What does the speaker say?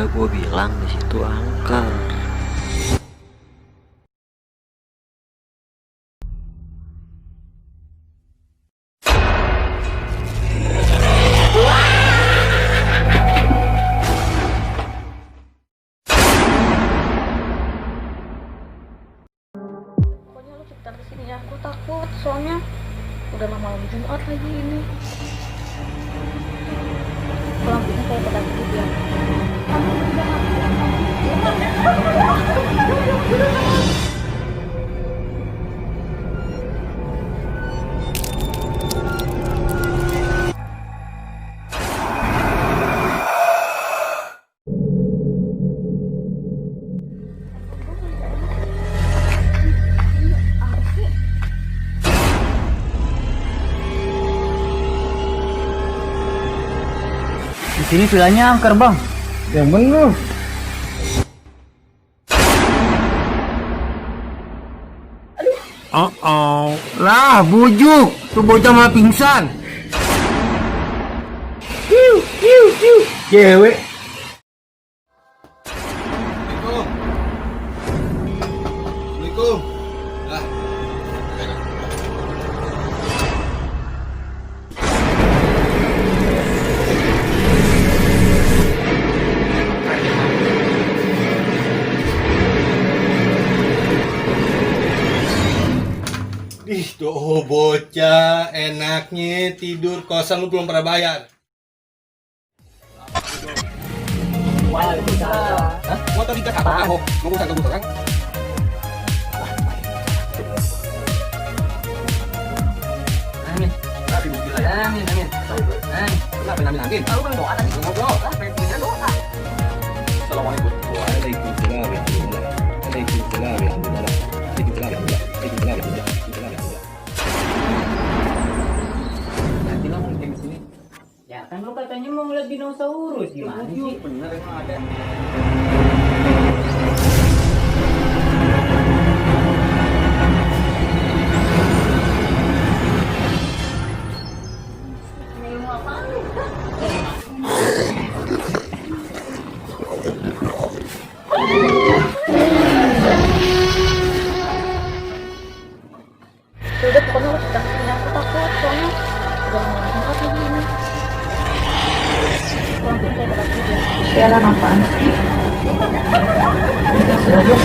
Udah gue bilang di situ angker. Pokoknya lu cepetan kesini ya, aku takut soalnya udah malam Jumat lagi ini. Lampunya kayak pada tidur ya. Di sini vilanya angker, Bang. Yang bener. Lah, bujuk. Tuh bocah malah pingsan. Cewek. Assalamualaikum. Lah. Ih, tuh bocah enaknya tidur kosan lu belum pernah bayar. Hah? Mau tadi ke apa kamu? Mau usah tunggu kan? Amin. Amin, amin. Kenapa ambil? Tahu kan doa tadi ngobrol. Pengen doa. Assalamualaikum. Waalaikumsalam. Waalaikumsalam. Nanti lo mau di sini. Ya kan lo katanya mau ngeliat dinosaurus gimana sih? Bener emang ada. Udah pokoknya lu cepetan kesini, aku takut soalnya udah malam Jumat lagi ini. Lampunya kayak pada tidur ya. Sialan apaan sih? Sudah,